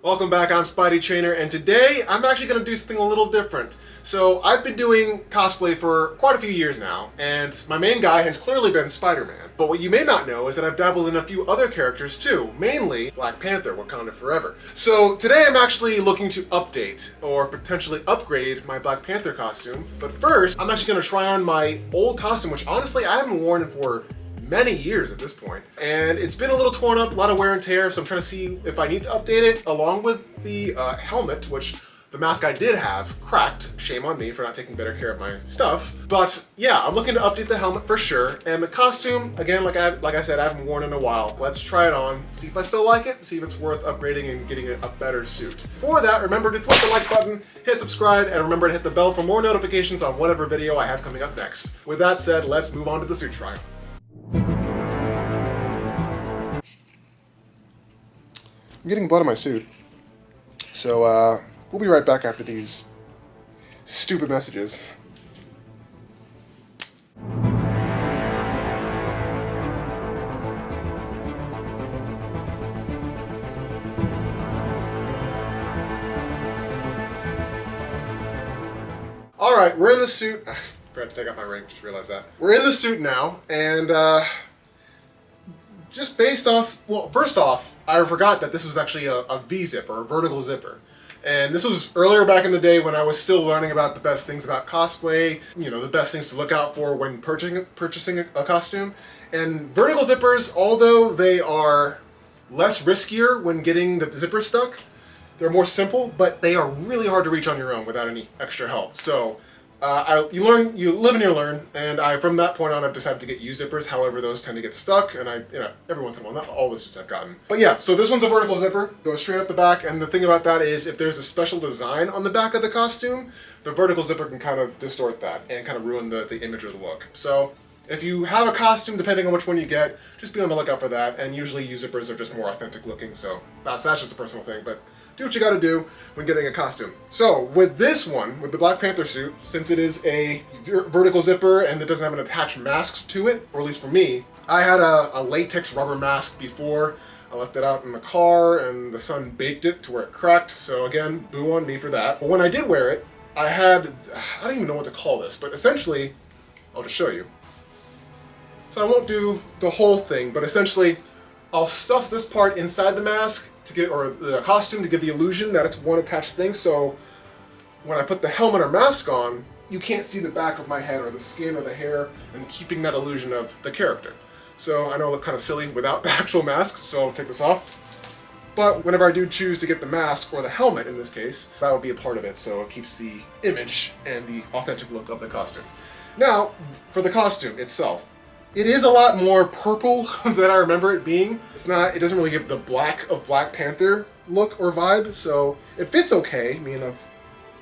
Welcome back, I'm Spidey Trainer, and today I'm actually going to do something a little different. So I've been doing cosplay for quite a few years now, and my main guy has clearly been Spider-Man. But what you may not know is that I've dabbled in a few other characters too, mainly Black Panther, Wakanda Forever. So today I'm actually looking to update, or potentially upgrade, my Black Panther costume. But first, I'm actually going to try on my old costume, which honestly I haven't worn for many years at this point. And it's been a little torn up, a lot of wear and tear, so I'm trying to see if I need to update it, along with the helmet, which the mask I did have cracked. Shame on me for not taking better care of my stuff. But yeah, I'm looking to update the helmet for sure. And the costume, again, like I said, I haven't worn in a while. Let's try it on, see if I still like it, see if it's worth upgrading and getting a better suit. For that, remember to click the like button, hit subscribe, and remember to hit the bell for more notifications on whatever video I have coming up next. With that said, let's move on to the suit trial. I'm getting blood on my suit. So, we'll be right back after these stupid messages. Alright, we're in the suit. I forgot to take off my ring, just realized that. We're in the suit now, and just based off, well, first off, I forgot that this was actually a V-zip, or a vertical zipper. And this was earlier back in the day when I was still learning about the best things about cosplay, you know, the best things to look out for when purchasing a costume. And vertical zippers, although they are less riskier when getting the zipper stuck, they're more simple, but they are really hard to reach on your own without any extra help. So you live and you learn, and from that point on I've decided to get U-zippers. However, those tend to get stuck, and every once in a while, not all the suits I've gotten. But yeah, so this one's a vertical zipper, goes straight up the back, and the thing about that is if there's a special design on the back of the costume, the vertical zipper can kind of distort that and kind of ruin the image or the look. So if you have a costume, depending on which one you get, just be on the lookout for that, and usually U-zippers are just more authentic looking, so that's just a personal thing, but do what you gotta do when getting a costume. So with this one, with the Black Panther suit, since it is a vertical zipper and it doesn't have an attached mask to it, or at least for me, I had a latex rubber mask before. I left it out in the car and the sun baked it to where it cracked, so again, boo on me for that. But when I did wear it, I don't even know what to call this, but essentially, I'll just show you. So I won't do the whole thing, but essentially, I'll stuff this part inside the mask or the costume to give the illusion that it's one attached thing, so when I put the helmet or mask on, you can't see the back of my head or the skin or the hair, and keeping that illusion of the character. So I know I look kind of silly without the actual mask, so I'll take this off. But whenever I do choose to get the mask, or the helmet in this case, that will be a part of it, so it keeps the image and the authentic look of the costume. Now, for the costume itself. It is a lot more purple than I remember it being. It doesn't really give the black of Black Panther look or vibe, so it fits okay. I mean, I've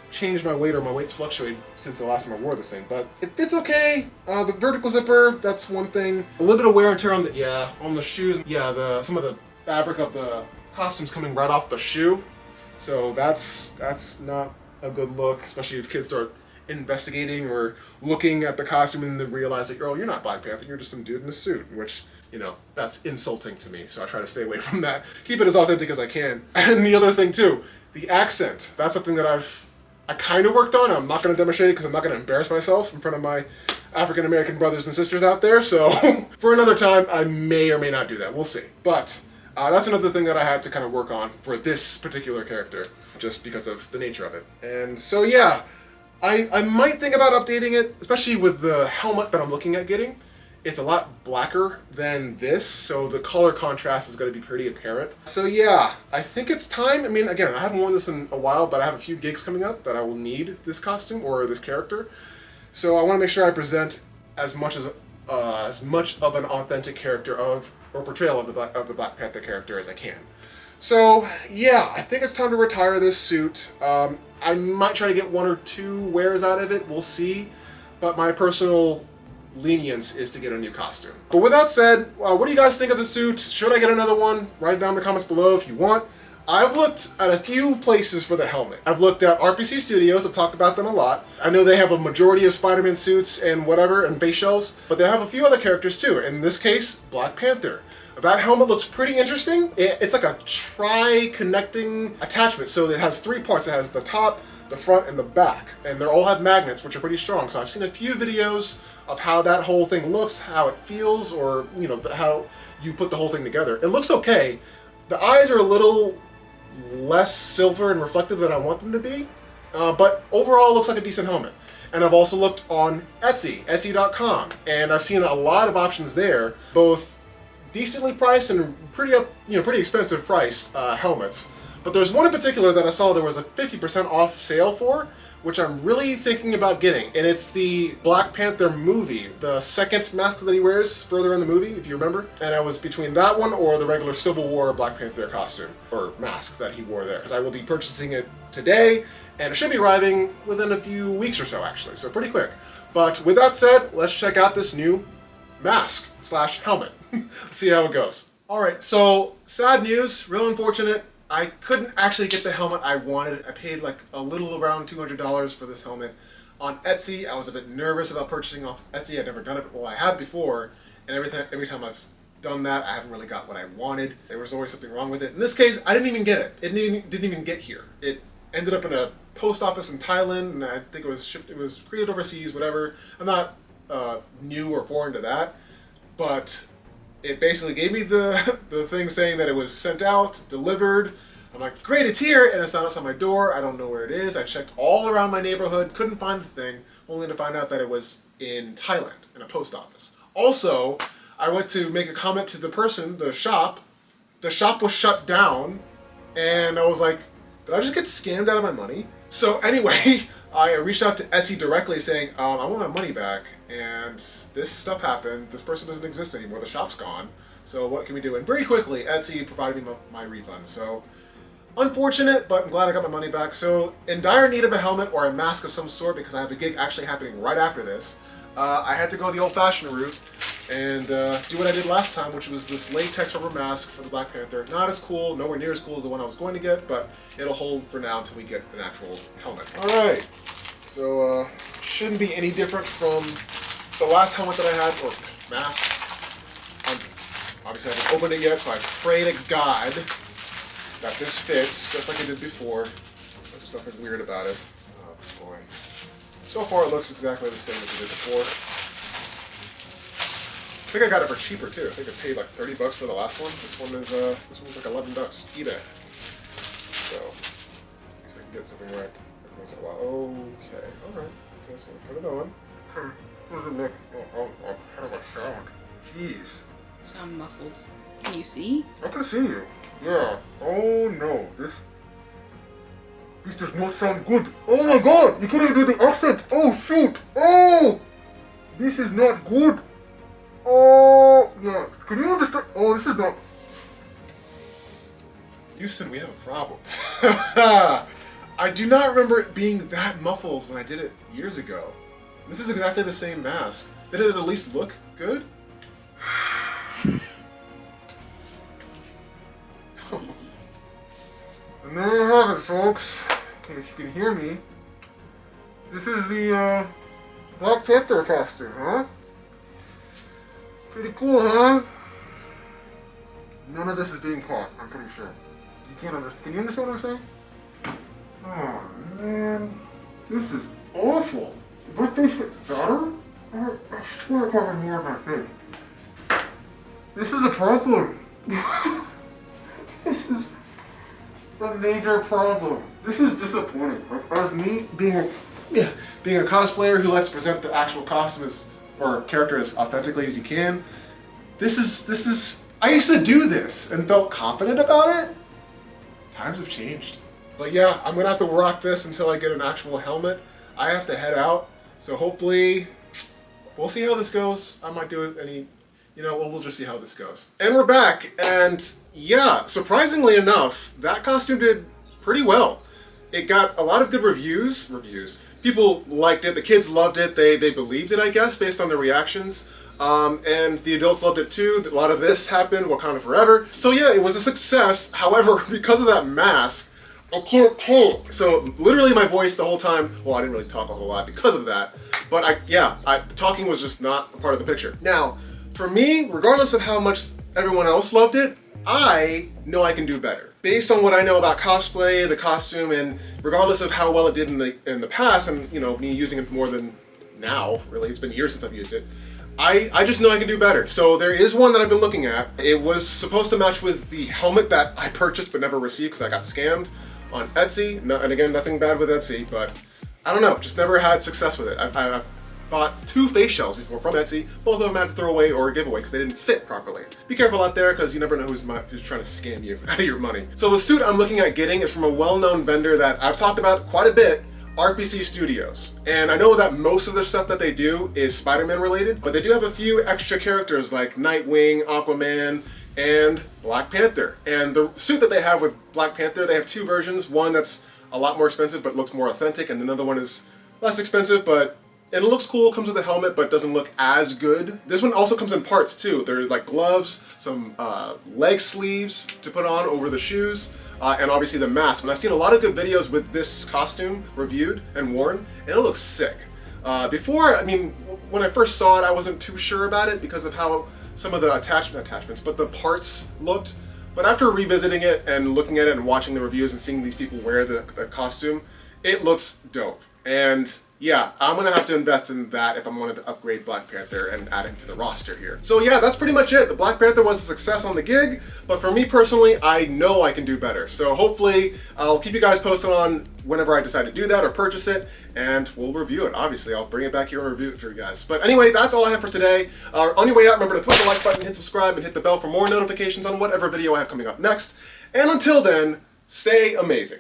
changed my weight, or my weight's fluctuated since the last time I wore this thing, but it fits okay. The vertical zipper, that's one thing. A little bit of wear and tear on the shoes. Yeah, some of the fabric of the costume's coming right off the shoe, so that's not a good look, especially if kids start investigating or looking at the costume and then realize that, you're not Black Panther, you're just some dude in a suit, which, that's insulting to me, so I try to stay away from that. Keep it as authentic as I can. And the other thing too, the accent. That's something that I kind of worked on. I'm not going to demonstrate it because I'm not going to embarrass myself in front of my African American brothers and sisters out there, so for another time, I may or may not do that. We'll see. But that's another thing that I had to kind of work on for this particular character, just because of the nature of it. And so yeah, I might think about updating it, especially with the helmet that I'm looking at getting. It's a lot blacker than this, so the color contrast is going to be pretty apparent. So yeah, I think it's time. I mean, again, I haven't worn this in a while, but I have a few gigs coming up that I will need this costume or this character. So I want to make sure I present as much of an authentic character or portrayal of the Black Panther character as I can. So yeah, I think it's time to retire this suit. I might try to get one or two wears out of it, we'll see, but my personal lenience is to get a new costume. But with that said, what do you guys think of the suit? Should I get another one? Write down in the comments below if you want. I've looked at a few places for the helmet. I've looked at RPC Studios, I've talked about them a lot. I know they have a majority of Spider-Man suits and whatever, and face shells, but they have a few other characters too. In this case, Black Panther. That helmet looks pretty interesting. It's like a tri-connecting attachment. So it has 3 parts. It has the top, the front, and the back. And they all have magnets, which are pretty strong. So I've seen a few videos of how that whole thing looks, how it feels, or how you put the whole thing together. It looks okay. The eyes are a little less silver and reflective than I want them to be, but overall it looks like a decent helmet. And I've also looked on Etsy, Etsy.com, and I've seen a lot of options there, both decently priced and pretty expensive priced helmets. But there's one in particular that I saw there was a 50% off sale for, which I'm really thinking about getting, and it's the Black Panther movie, the second mask that he wears further in the movie, if you remember. And I was between that one or the regular Civil War Black Panther costume, or mask that he wore there. So I will be purchasing it today, and it should be arriving within a few weeks or so, actually, so pretty quick. But with that said, let's check out this new mask / helmet. Let's see how it goes. Alright, so sad news, real unfortunate. I couldn't actually get the helmet I wanted. I paid like a little around $200 for this helmet on Etsy. I was a bit nervous about purchasing off Etsy. I'd never done it. Well, I have before, and every time I've done that, I haven't really got what I wanted. There was always something wrong with it. In this case, I didn't even get it. It didn't even get here. It ended up in a post office in Thailand, and I think it was shipped. It was created overseas, whatever. I'm not new or foreign to that, but it basically gave me the thing saying that it was sent out, delivered. I'm like, great, it's here, and it's not outside my door. I don't know where it is. I checked all around my neighborhood, couldn't find the thing, only to find out that it was in Thailand, in a post office. Also, I went to make a comment to the person, the shop. The shop was shut down, and I was like, did I just get scammed out of my money? So anyway, I reached out to Etsy directly saying, I want my money back, and this stuff happened. This person doesn't exist anymore. The shop's gone. So what can we do? And very quickly, Etsy provided me my refund. So unfortunate, but I'm glad I got my money back. So in dire need of a helmet or a mask of some sort, because I have a gig actually happening right after this, I had to go the old-fashioned route and do what I did last time, which was this latex rubber mask for the Black Panther. Not as cool, nowhere near as cool as the one I was going to get, but it'll hold for now until we get an actual helmet. Alright, so shouldn't be any different from the last helmet that I had, or mask. Obviously I haven't opened it yet, so I pray to God that this fits, just like I did before. There's nothing weird about it. Oh boy. So far it looks exactly the same as it did before. I think I got it for cheaper too. I think I paid like $30 for the last one. This one's like $11 eBay. So at least I can get something right every once in a while. Okay, alright. Okay, so I'm gonna put it on. What does it look? Oh, how do I sound? Jeez. Sound muffled. Can you see? I can see you. Yeah. Oh no, this does not sound good. Oh my god, you can't even do the accent. Oh shoot. Oh, this is not good. Oh yeah. Can you understand? Oh, this is not. Houston, we have a problem. I do not remember it being that muffled when I did it years ago. This is exactly the same mask. Did it at least look good? And there you have it, folks. In case you can hear me. This is the Black Panther costume, huh? Pretty cool, huh? None of this is being caught, I'm pretty sure. You can't understand. Can you understand what I'm saying? Oh man, this is awful. Did my face get fatter? I swear I covered more of my face. This is a problem. This is a major problem. This is disappointing. Like, as me being a cosplayer who likes to present the actual costume or character as authentically as he can, this is I used to do this and felt confident about it. Times have changed. But yeah, I'm gonna have to rock this until I get an actual helmet. I have to head out, so hopefully we'll see how this goes. I might do it we'll just see how this goes. And we're back, and yeah, surprisingly enough, that costume did pretty well. It got a lot of good reviews. People liked it, the kids loved it, they believed it, I guess, based on their reactions. And the adults loved it too. A lot of this happened, Wakanda Forever. So yeah, it was a success. However, because of that mask, I can't talk. So literally my voice the whole time, well, I didn't really talk a whole lot because of that, but talking was just not a part of the picture. Now, for me, regardless of how much everyone else loved it, I know I can do better. Based on what I know about cosplay, the costume, and regardless of how well it did in the past, and you know, me using it more than now, really, it's been years since I've used it, I just know I can do better. So there is one that I've been looking at. It was supposed to match with the helmet that I purchased but never received because I got scammed on Etsy. No, and again, nothing bad with Etsy, but I don't know, just never had success with it. I bought 2 face shells before from Etsy. Both of them I had to throw away or give away because they didn't fit properly. Be careful out there because you never know who's trying to scam you out of your money. So the suit I'm looking at getting is from a well-known vendor that I've talked about quite a bit, RPC Studios. And I know that most of the stuff that they do is Spider-Man related, but they do have a few extra characters like Nightwing, Aquaman, and Black Panther. And the suit that they have with Black Panther, they have 2 versions. One that's a lot more expensive but looks more authentic, and another one is less expensive but it looks cool, comes with a helmet, but doesn't look as good. This one also comes in parts too. There are like gloves, some leg sleeves to put on over the shoes, and obviously the mask. And I've seen a lot of good videos with this costume reviewed and worn, and it looks sick. Before, I mean, when I first saw it, I wasn't too sure about it because of how some of the attachments, but the parts looked. But after revisiting it and looking at it and watching the reviews and seeing these people wear the costume, it looks dope. And yeah, I'm gonna have to invest in that if I'm wanting to upgrade Black Panther and add him to the roster here. So yeah, that's pretty much it. The Black Panther was a success on the gig, but for me personally, I know I can do better. So hopefully, I'll keep you guys posted on whenever I decide to do that or purchase it, and we'll review it. Obviously, I'll bring it back here and review it for you guys. But anyway, that's all I have for today. On your way out, remember to click the like button, hit subscribe, and hit the bell for more notifications on whatever video I have coming up next. And until then, stay amazing.